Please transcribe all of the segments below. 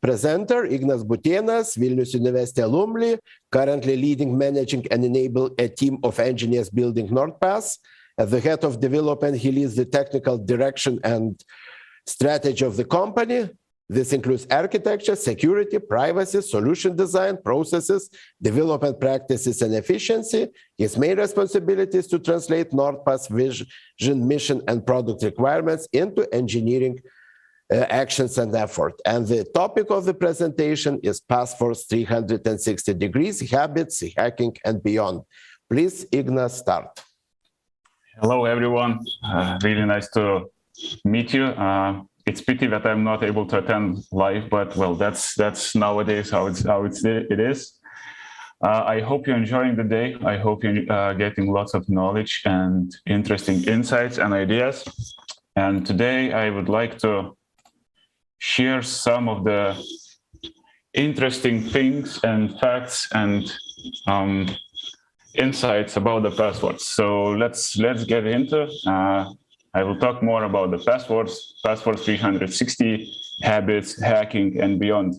Presenter, Ignas Butėnas, Vilnius University alumni, currently leading, managing, and enable a team of engineers building NordPass. As the head of development, he leads the technical direction and strategy of the company. This includes architecture, security, privacy, solution design, processes, development practices, and efficiency. His main responsibility is to translate NordPass vision, mission, and product requirements into engineering actions and effort. And the topic of the presentation is Passwords 360 degrees, habits, hacking, and beyond. Please, Ignas, start. Hello, everyone. Really nice to meet you. It's pity that I'm not able to attend live, but well, that's nowadays how it is. I hope you're enjoying the day. I hope you're getting lots of knowledge and interesting insights and ideas. And today I would like to share some of the interesting things and facts and insights about the passwords. So let's get into. I will talk more about the passwords 360, habits, hacking, and beyond.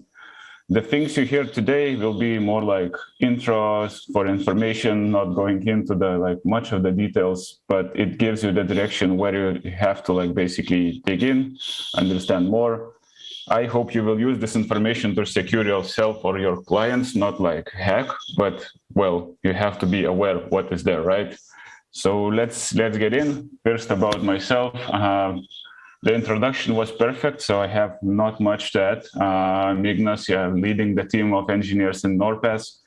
The things you hear today will be more like intros for information, not going into the much of the details, but it gives you the direction where you have to basically dig in, understand more. I hope you will use this information to secure yourself or your clients, not hack, but well, you have to be aware of what is there, right? So let's get in. First, about myself. The introduction was perfect, so I have not much to add. I'm Ignas, leading the team of engineers in NordPass.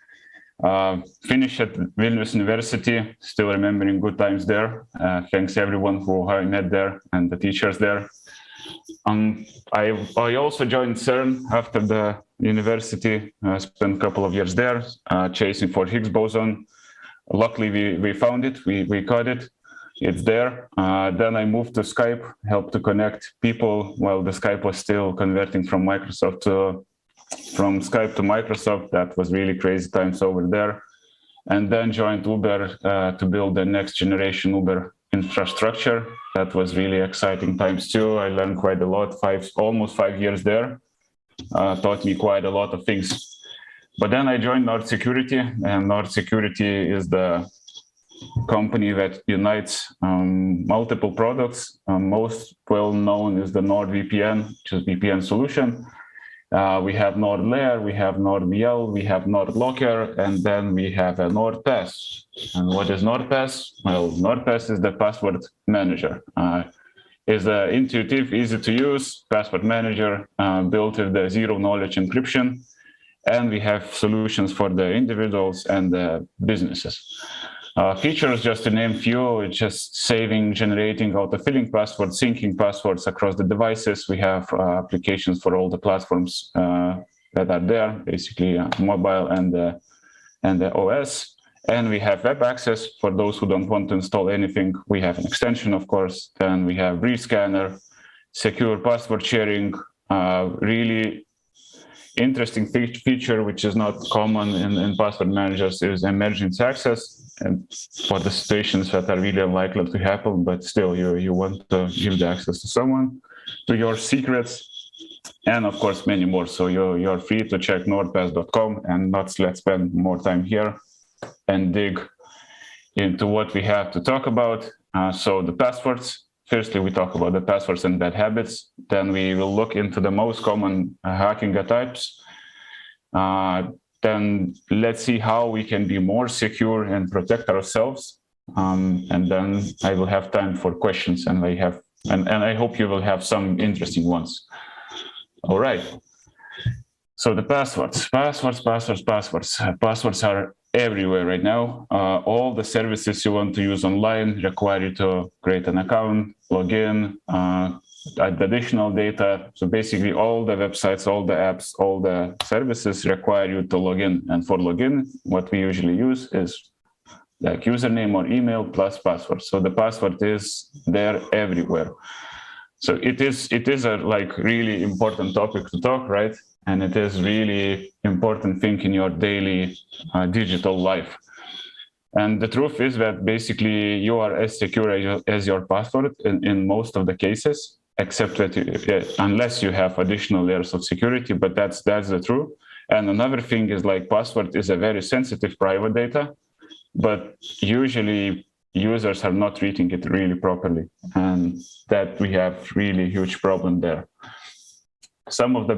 Finished at Vilnius University, still remembering good times there. Thanks everyone who I met there and the teachers there. I also joined CERN after the university. Spent a couple of years there, chasing for Higgs boson. Luckily, we found it, we caught it, it's there. Then I moved to Skype, helped to connect people while the Skype was still converting from Skype to Microsoft. That was really crazy times over there. And then joined Uber to build the next generation Uber infrastructure. That was really exciting times too. I learned quite a lot, almost 5 years there. Taught me quite a lot of things. But then I joined Nord Security, and Nord Security is the company that unites multiple products. Most well known is the NordVPN, which is VPN solution. We have NordLayer, we have NordVL, we have NordLocker, and then we have a NordPass. And what is NordPass? Well, NordPass is the password manager. It's an intuitive, easy to use password manager built with the zero knowledge encryption. And we have solutions for the individuals and the businesses. Features, just to name few, it's just saving, generating, autofilling passwords, syncing passwords across the devices. We have applications for all the platforms that are there, basically mobile and the OS. And we have web access for those who don't want to install anything. We have an extension, of course. Then we have brief scanner, secure password sharing, really interesting feature, which is not common in password managers, is emergency access. And for the situations that are really unlikely to happen, but still you want to give the access to someone, to your secrets, and of course many more. So you're free to check nordpass.com, and let's spend more time here and dig into what we have to talk about. So the passwords. Firstly, we talk about the passwords and bad habits. Then we will look into the most common hacking types. Then let's see how we can be more secure and protect ourselves. And then I will have time for questions, and I hope you will have some interesting ones. All right. So the passwords. Passwords are everywhere right now. All the services you want to use online require you to create an account, log in, add additional data. So basically all the websites, all the apps, all the services require you to log in. And for login, what we usually use is username or email plus password. So the password is there everywhere. So it is a really important topic to talk, right? And it is really important thing in your daily digital life. And the truth is that basically you are as secure as your password in most of the cases. except that unless you have additional layers of security, but that's the truth. And another thing is like password is a very sensitive private data, but usually users are not treating it really properly, and that we have really huge problem there. Some of the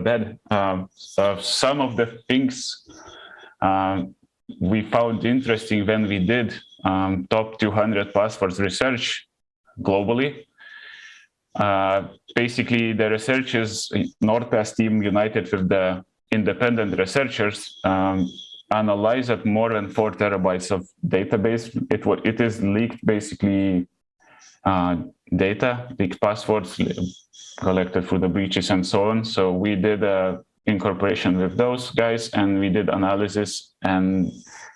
some of the things we found interesting when we did top 200 passwords research globally. Basically, the researchers, NordPass team united with the independent researchers, analyzed more than 4 terabytes of database. It is leaked, basically, data, leaked passwords collected through the breaches and so on. So we did incorporation with those guys, and we did analysis. And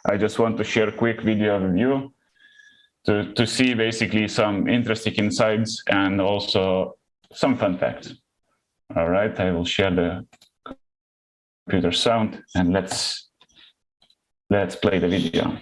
I just want to share a quick video with you to see basically some interesting insights and also some fun facts. All right, I will share the computer sound, and let's play the video.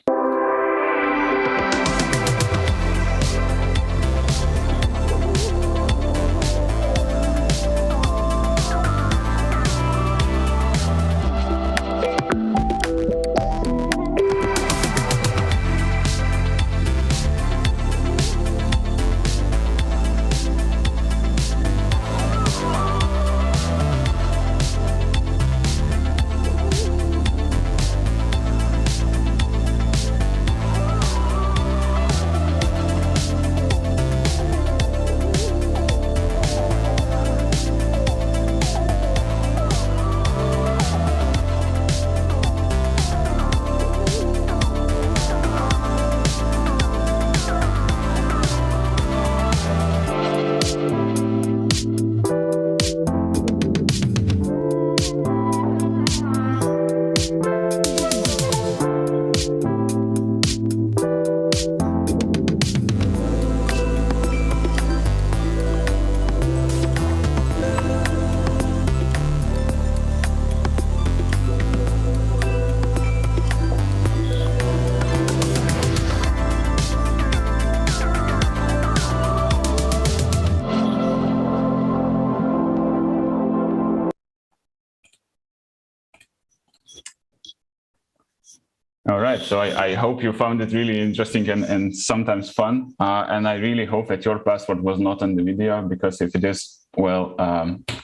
All right, so I hope you found it really interesting and sometimes fun. And I really hope that your password was not on the video, because if it is, well,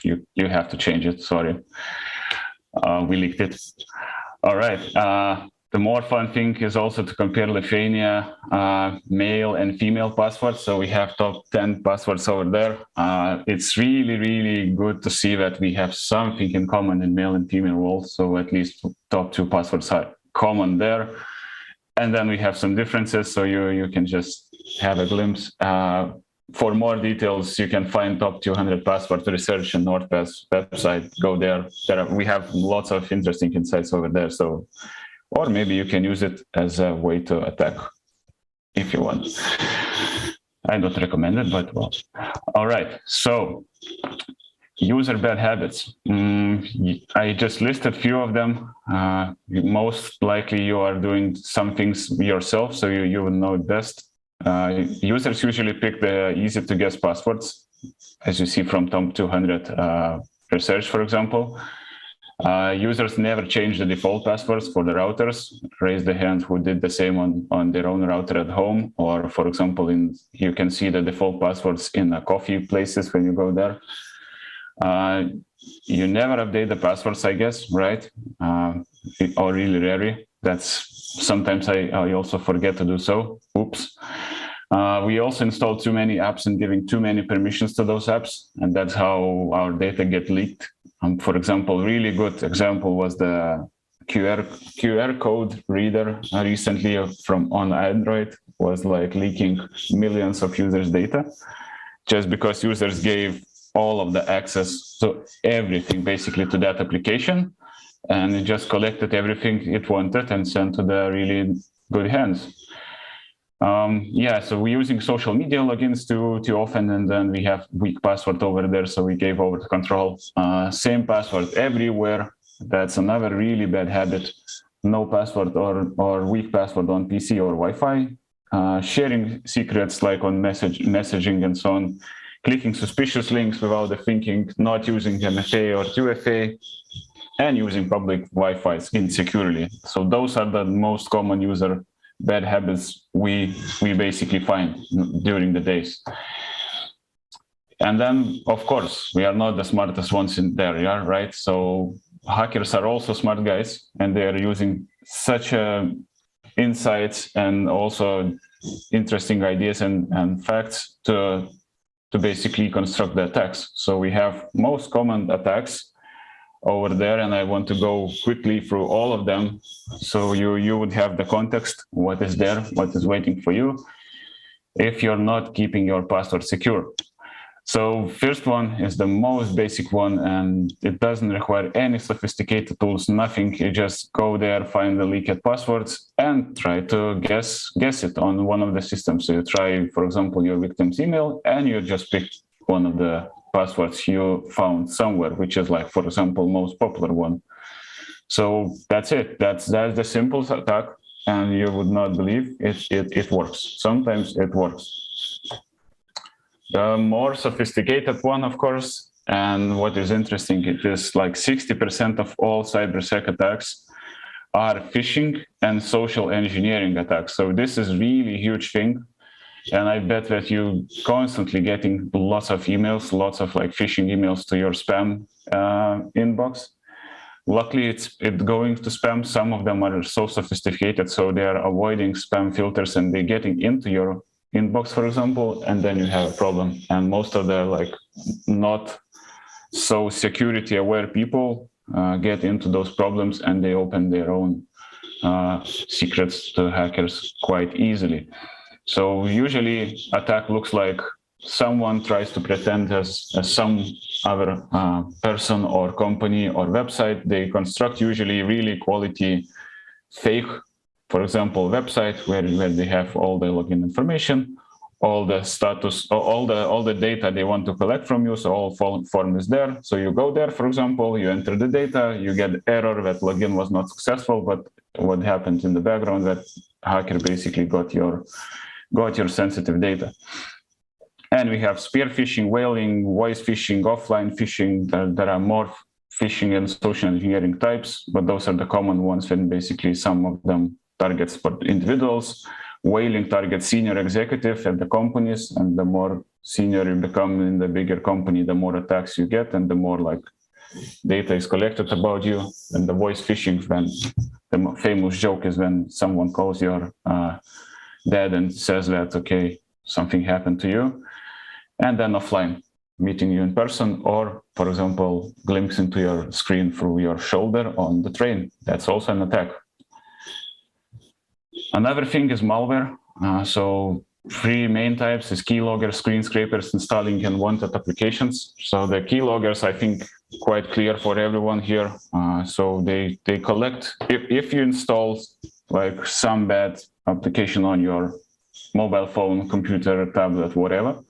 you have to change it. Sorry, we leaked it. All right, the more fun thing is also to compare Lithuania male and female passwords. So we have top 10 passwords over there. It's really, really good to see that we have something in common in male and female world. So at least top 2 passwords are common there, and then we have some differences, so you can just have a glimpse. For more details, you can find top 200 password research on NordPass website. Go there. We have lots of interesting insights over there. So, or maybe you can use it as a way to attack if you want. I don't recommend it, but well. All right. So, user bad habits. I just listed a few of them. Most likely you are doing some things yourself, so you will know it best. Users usually pick the easy to guess passwords, as you see from top 200 research, for example. Users never change the default passwords for the routers. Raise the hand who did the same on their own router at home, or for example, you can see the default passwords in coffee places when you go there. You never update the passwords, I guess, right? Or really rarely. That's sometimes I also forget to do so. Oops. We also install too many apps and giving too many permissions to those apps, and that's how our data get leaked. For example, really good example was the QR code reader recently on Android was like leaking millions of users' data, just because users gave all of the access to everything basically to that application, and it just collected everything it wanted and sent to the really good hands. Yeah, so we're using social media logins too often, and then we have weak password over there, so we gave over the control. Same password everywhere. That's another really bad habit. No password or weak password on PC or Wi-Fi. Sharing secrets like on messaging and so on clicking suspicious links without thinking, not using MFA or 2FA, and using public Wi-Fi insecurely. So those are the most common user bad habits we basically find during the days. And then, of course, we are not the smartest ones in there, yeah, right? So hackers are also smart guys, and they are using such insights and also interesting ideas and facts to basically construct the attacks. So we have most common attacks over there, and I want to go quickly through all of them, so you would have the context, what is there, what is waiting for you, if you're not keeping your password secure. So first one is the most basic one, and it doesn't require any sophisticated tools, nothing. You just go there, find the leaked passwords, and try to guess it on one of the systems. So you try, for example, your victim's email, and you just pick one of the passwords you found somewhere, which is like, for example, most popular one. So that's it. That's the simple attack, and you would not believe it works. Sometimes it works. The more sophisticated one, of course, and what is interesting, it is like 60% of all cybersec attacks are phishing and social engineering attacks. So this is really a huge thing. And I bet that you constantly getting lots of emails, lots of like phishing emails to your spam inbox. Luckily, it's going to spam. Some of them are so sophisticated, so they are avoiding spam filters and they're getting into your inbox, for example, and then you have a problem. And most of the like not so security aware people get into those problems, and they open their own secrets to hackers quite easily. So usually attack looks like someone tries to pretend as some other person or company or website. They construct usually really quality fake, for example, website where they have all the login information, all the status, all the data they want to collect from you. So all form is there. So you go there, for example, you enter the data, you get error that login was not successful, but what happened in the background, that hacker basically got your sensitive data. And we have spear phishing, whaling, voice phishing, offline phishing. There are more phishing and social engineering types, but those are the common ones, and basically some of them targets for individuals. Whaling targets senior executive at the companies, and the more senior you become in the bigger company, the more attacks you get, and the more like data is collected about you. And the voice phishing, when the famous joke is when someone calls your dad and says that, okay, something happened to you. And then offline, meeting you in person, or, for example, glimpse into your screen through your shoulder on the train. That's also an attack. Another thing is malware. So three main types is keyloggers, screen scrapers, installing unwanted applications. So the keyloggers, I think, quite clear for everyone here. So they collect, if you install like some bad application on your mobile phone, computer, tablet, whatever.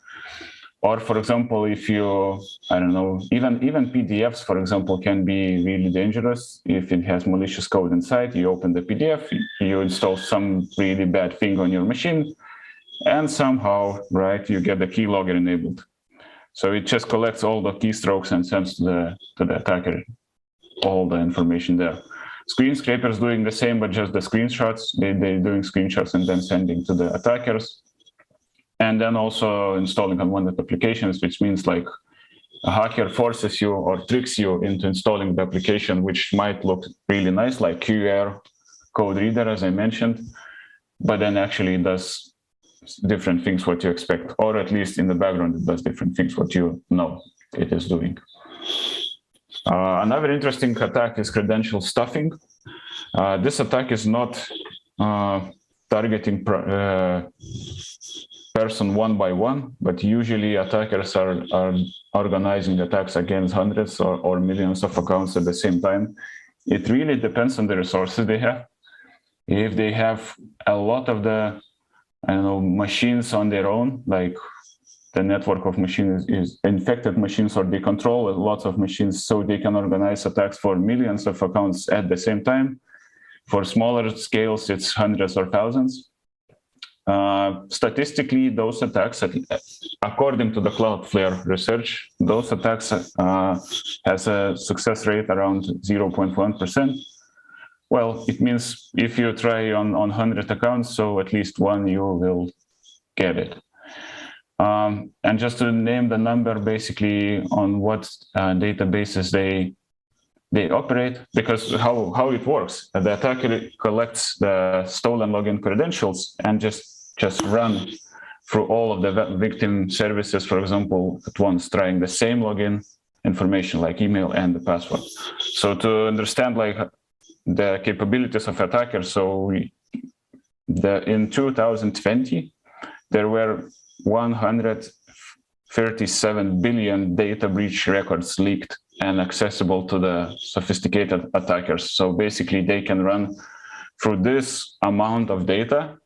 Or, for example, if you, I don't know, even PDFs, for example, can be really dangerous. If it has malicious code inside, you open the PDF, you install some really bad thing on your machine, and somehow, right, you get the keylogger enabled. So it just collects all the keystrokes and sends to the attacker all the information there. Screen scrapers doing the same, but just the screenshots. They're doing screenshots and then sending to the attackers. And then also installing unwanted applications, which means like a hacker forces you or tricks you into installing the application, which might look really nice, like QR code reader, as I mentioned, but then actually does different things what you expect, or at least in the background, it does different things what you know it is doing. Another interesting attack is credential stuffing. This attack is not targeting person one by one, but usually attackers are organizing attacks against hundreds or millions of accounts at the same time. It really depends on the resources they have. If they have a lot of the, I don't know, machines on their own, like the network of machines is infected machines, or they control lots of machines, so they can organize attacks for millions of accounts at the same time. For smaller scales, it's hundreds or thousands. Statistically, those attacks, according to the Cloudflare research, those attacks has a success rate around 0.1%. Well, it means if you try on 100 accounts, so at least one you will get it. And just to name the number, basically on what databases they operate, because how it works, the attacker collects the stolen login credentials and just run through all of the victim services, for example, at once, trying the same login information like email and the password. So to understand like the capabilities of attackers, so in 2020, there were 137 billion data breach records leaked and accessible to the sophisticated attackers. So basically they can run through this amount of data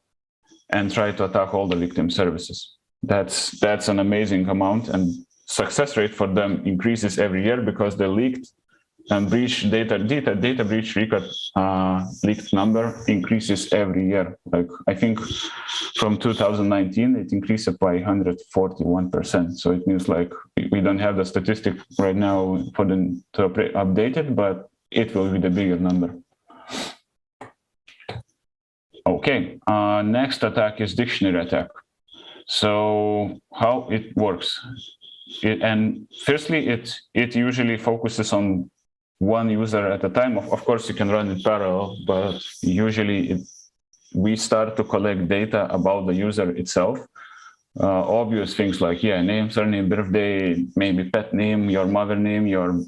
and try to attack all the victim services. That's an amazing amount, and success rate for them increases every year because the leaked and breach data breach record leaked number increases every year. Like I think from 2019 it increased by 141%. So it means like we don't have the statistic right now for them to update it, but it will be the bigger number. Okay, next attack is dictionary attack. So how it works? And firstly, it usually focuses on one user at a time. Of course, you can run in parallel, but usually we start to collect data about the user itself. Obvious things like, name, surname, birthday, maybe pet name, your mother name, your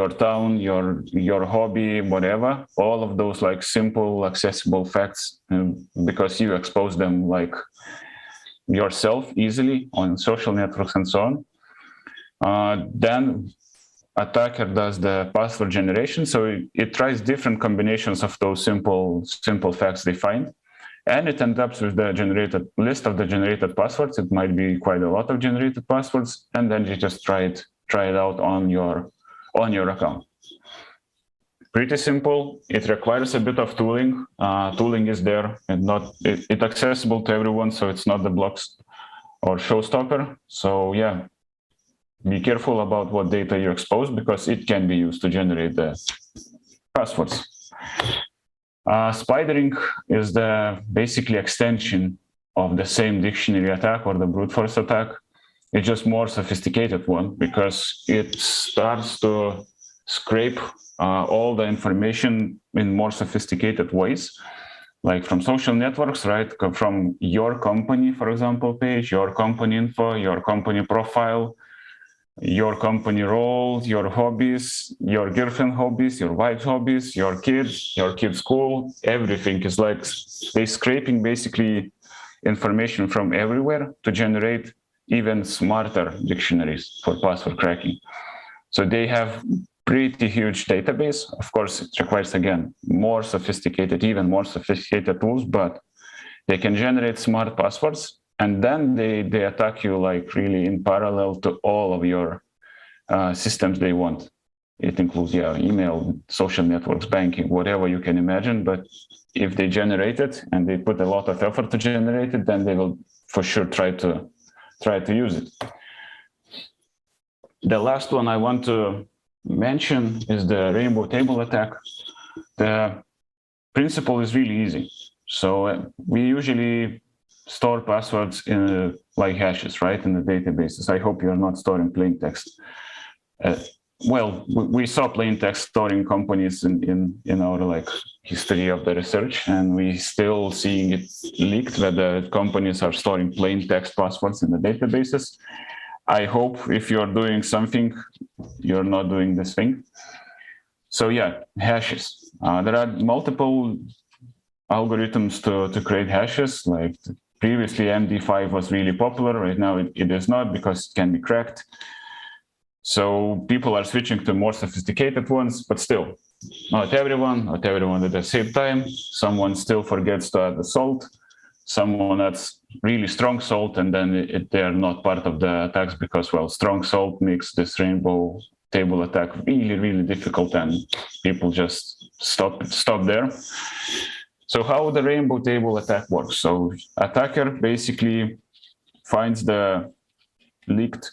town, your hobby, whatever. All of those like simple, accessible facts, because you expose them like yourself easily on social networks and so on. Then attacker does the password generation. So it tries different combinations of those simple facts they find. And it ends up with the generated list of the generated passwords. It might be quite a lot of generated passwords. And then you just try it out on your account. Pretty simple. It requires a bit of tooling. Tooling is there and it's accessible to everyone. So it's not the blocks or showstopper. So yeah. Be careful about what data you expose because it can be used to generate the passwords. Spidering is the basically extension of the same dictionary attack or the brute force attack. It's just more sophisticated one because it starts to scrape all the information in more sophisticated ways, like from social networks, right? From your company, for example, page, your company info, your company profile, your company role, your hobbies, your girlfriend hobbies, your wife's hobbies, your kids' school, everything is like they scraping basically information from everywhere to generate even smarter dictionaries for password cracking. So they have pretty huge database. Of course, it requires, again, even more sophisticated tools, but they can generate smart passwords. And then they attack you like really in parallel to all of your systems they want. It includes email, social networks, banking, whatever you can imagine. But if they generate it and they put a lot of effort to generate it, then they will for sure try to use it. The last one I want to mention is the rainbow table attack. The principle is really easy. So we usually store passwords in like hashes, right, in the databases. I hope you're not storing plain text. Well, we saw plain text storing companies in our like history of the research, and we still seeing it leaked that the companies are storing plain text passwords in the databases. I hope if you're doing something, you're not doing this thing. So yeah, hashes. There are multiple algorithms to create hashes. Like previously MD5 was really popular. Right now it is not because it can be cracked. So people are switching to more sophisticated ones, but still, not everyone at the same time. Someone still forgets to add the salt. Someone adds really strong salt, and then they are not part of the attacks because, well, strong salt makes this rainbow table attack really, really difficult, and people just stop there. So how the rainbow table attack works? So attacker basically finds the leaked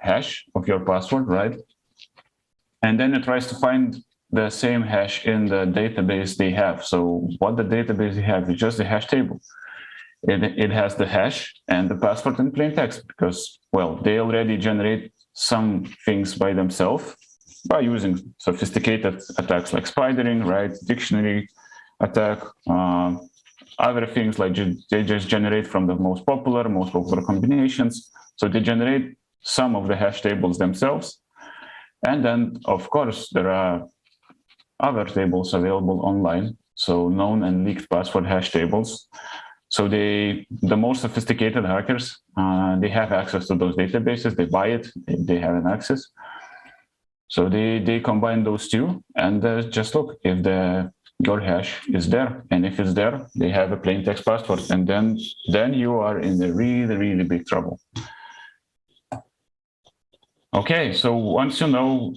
hash of your password, right? And then it tries to find the same hash in the database they have. So what the database they have is just the hash table. It has the hash and the password in plain text because, well, they already generate some things by themselves by using sophisticated attacks like spidering, right? Dictionary attack, other things like they just generate from the most popular combinations. So they generate some of the hash tables themselves. And then, of course, there are other tables available online, so known and leaked password hash tables. So the more sophisticated hackers, they have access to those databases, they buy it, they have an access. So they combine those two and just look if your hash is there. And if it's there, they have a plain text password. And then you are in a really, really big trouble. Okay, so once you know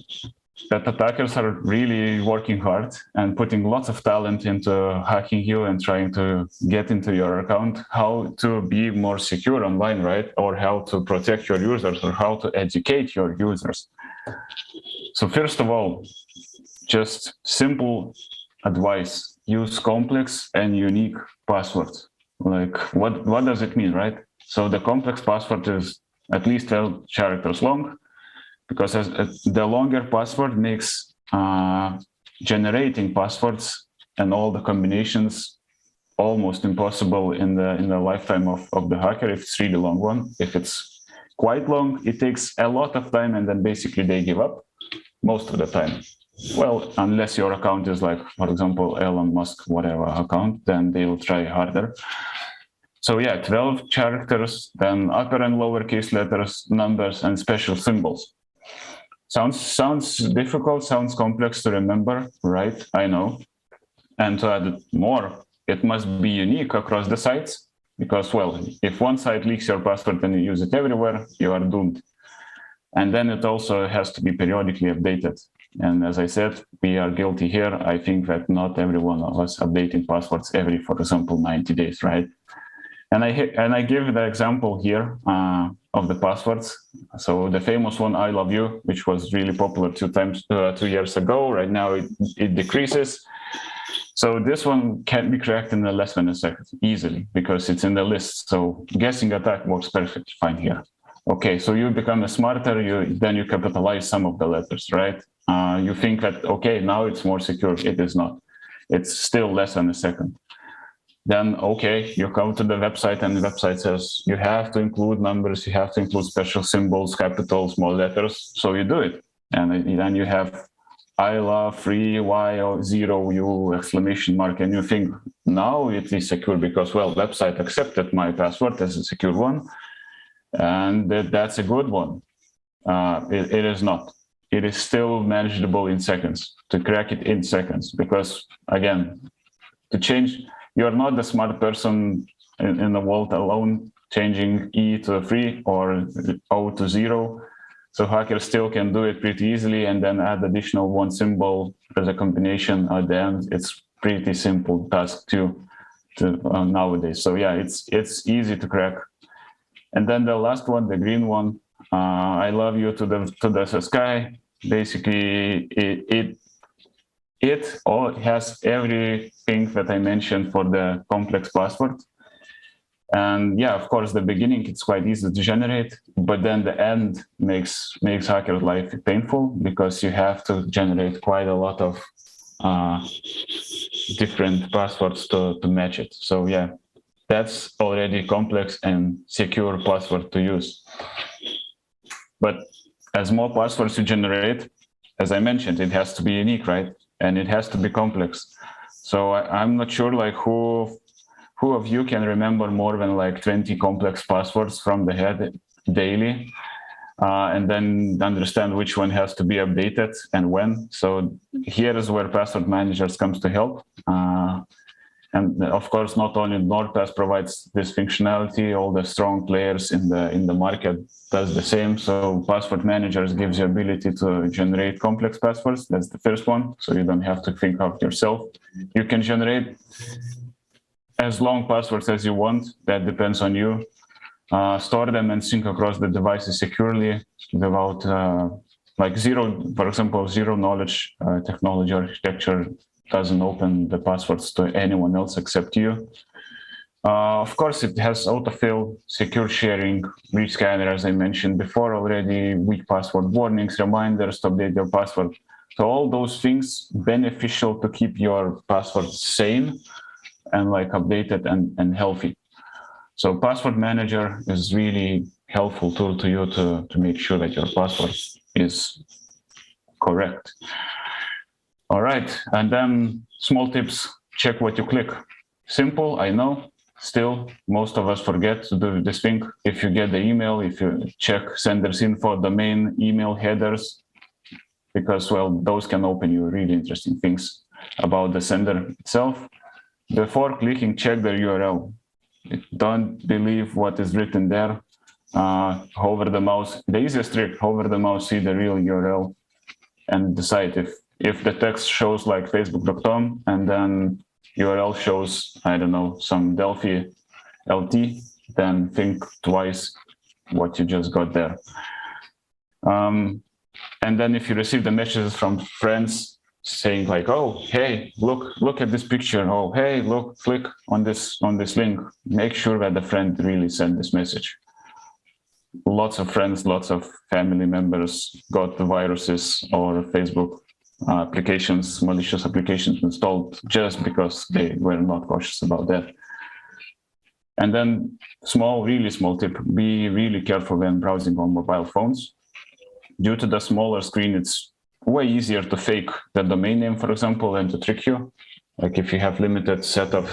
that attackers are really working hard and putting lots of talent into hacking you and trying to get into your account, how to be more secure online, right? Or how to protect your users or how to educate your users. So first of all, just simple advice, use complex and unique passwords. Like what does it mean, right? So the complex password is at least 12 characters long, because the longer password makes generating passwords and all the combinations almost impossible in the lifetime of the hacker if it's really long one. If it's quite long, it takes a lot of time and then basically they give up most of the time. Well, unless your account is like, for example, Elon Musk, whatever account, then they will try harder. So yeah, 12 characters, then upper and lowercase letters, numbers, and special symbols. Sounds difficult, sounds complex to remember, right? I know. And to add more, it must be unique across the sites because, well, if one site leaks your password and you use it everywhere, you are doomed. And then it also has to be periodically updated. And as I said, we are guilty here. I think that not every one of us updating passwords every, for example, 90 days, right? And I give the example here of the passwords. So the famous one, I love you, which was really popular 2 years ago. Right now it decreases. So this one can be cracked in less than a second, easily, because it's in the list. So guessing attack works perfectly fine here. Okay, so you become a smarter, then you capitalize some of the letters, right? You think that, okay, now it's more secure. It is not. It's still less than a second. Then, okay, you come to the website and the website says you have to include numbers, you have to include special symbols, capital, small letters. So you do it. And then you have I love free Y 0 U exclamation mark. And you think now it is secure because, well, website accepted my password as a secure one. And that's a good one. It is not. It is still manageable in seconds, to crack it in seconds. Because again, to change, you're not the smart person in the world alone changing E to 3 or O to 0. So hackers still can do it pretty easily and then add additional one symbol as a combination at the end. It's pretty simple task to nowadays. So yeah, it's easy to crack. And then the last one, the green one, I love you to the sky. Basically, it all has everything that I mentioned for the complex password. And yeah, of course, the beginning, it's quite easy to generate, but then the end makes hacker life painful because you have to generate quite a lot of different passwords to match it. So yeah, that's already complex and secure password to use. But as more passwords you generate, as I mentioned, it has to be unique, right? And it has to be complex. So I'm not sure like who of you can remember more than like 20 complex passwords from the head daily, and then understand which one has to be updated and when. So here is where password managers comes to help. And of course, not only NordPass provides this functionality, all the strong players in the market does the same. So password managers gives you ability to generate complex passwords. That's the first one. So you don't have to think of yourself. You can generate as long passwords as you want. That depends on you. Store them and sync across the devices securely without for example, zero knowledge technology architecture doesn't open the passwords to anyone else except you. Of course, it has autofill, secure sharing, rescanner, as I mentioned before already, weak password warnings, reminders to update your password. So all those things beneficial to keep your password sane and like updated and healthy. So password manager is really helpful tool to you to make sure that your password is correct. All right, and then small tips, check what you click. Simple, I know. Still, most of us forget to do this thing. If you get the email, if you check senders info, domain, email headers, because, well, those can open you really interesting things about the sender itself. Before clicking, check the URL. Don't believe what is written there. Hover the mouse. The easiest trick, hover the mouse, see the real URL, and decide if the text shows like facebook.com and then URL shows, I don't know, some Delphi LT, then think twice what you just got there. And then if you receive the messages from friends saying like, oh, hey, look at this picture. Oh, hey, look, click on this link. Make sure that the friend really sent this message. Lots of friends, lots of family members got the viruses or Facebook applications, malicious applications installed just because they were not cautious about that. And then really small tip, be really careful when browsing on mobile phones. Due to the smaller screen, it's way easier to fake the domain name, for example, and to trick you. Like if you have limited set of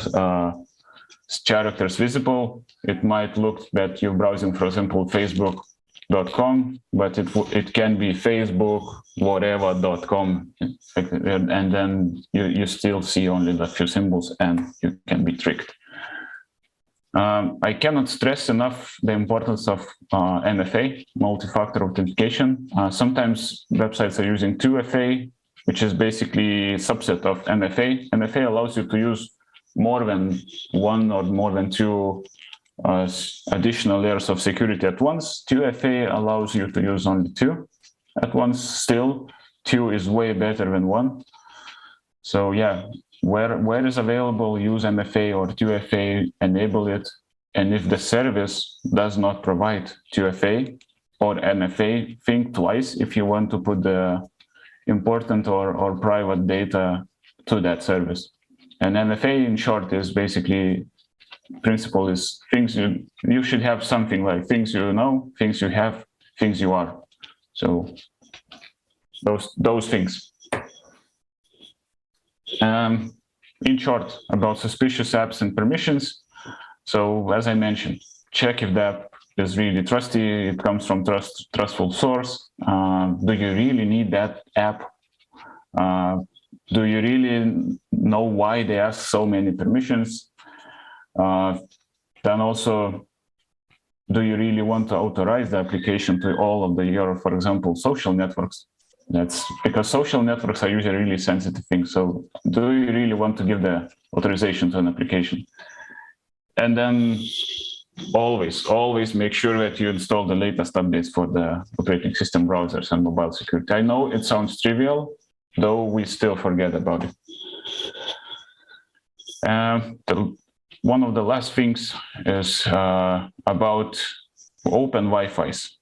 characters visible, it might look that you're browsing, for example, facebook.com, but it can be Facebook whatever.com, and then you still see only the few symbols and you can be tricked. I cannot stress enough the importance of MFA, multi-factor authentication. Sometimes websites are using 2FA, which is basically a subset of MFA. MFA allows you to use more than one or more than two additional layers of security at once. 2FA allows you to use only two at once. Still, two is way better than one. So yeah, where is available, use MFA or 2FA, enable it. And if the service does not provide 2FA or MFA, think twice if you want to put the important or private data to that service. And MFA, in short, is basically, principle is things you should have something like things you know, things you have, things you are. So those things. In short, about suspicious apps and permissions. So as I mentioned, check if the app is really trusty, it comes from trustful source. Do you really need that app? Do you really know why they ask so many permissions? Then also, do you really want to authorize the application to all of your, for example, social networks? That's because social networks are usually really sensitive things. So do you really want to give the authorization to an application? And then always make sure that you install the latest updates for the operating system browsers and mobile security. I know it sounds trivial, though we still forget about it. One of the last things is about open Wi-Fi's.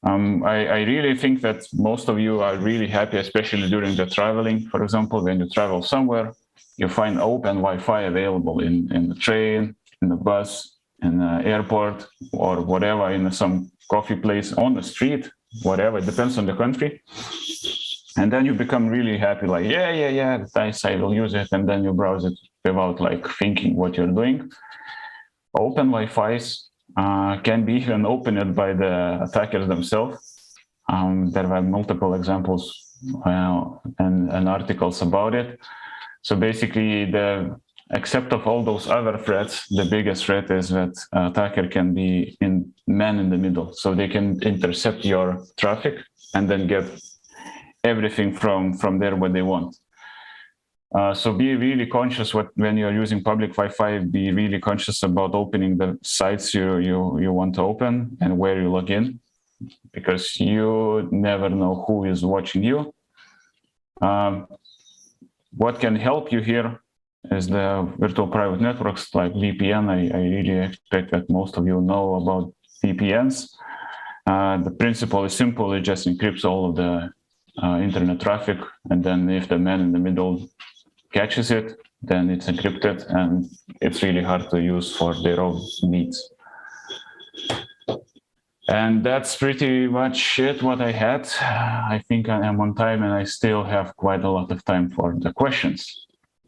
I really think that most of you are really happy, especially during the traveling. For example, when you travel somewhere, you find open Wi-Fi available in the train, in the bus, in the airport, or whatever, in some coffee place, on the street, whatever. It depends on the country. And then you become really happy, like, yeah, nice, I will use it. And then you browse it without like thinking what you're doing. Open Wi-Fi's can be even opened by the attackers themselves. There were multiple examples and articles about it. So basically, except of all those other threats, the biggest threat is that attacker can be man in the middle. So they can intercept your traffic and then get everything from there what they want. So be really conscious when you're using public Wi-Fi, be really conscious about opening the sites you want to open and where you log in, because you never know who is watching you. What can help you here is the virtual private networks like VPN. I really expect that most of you know about VPNs. The principle is simple. It just encrypts all of the internet traffic, and then if the man in the middle catches it, then it's encrypted, and it's really hard to use for their own needs. And that's pretty much it, what I had. I think I am on time, and I still have quite a lot of time for the questions.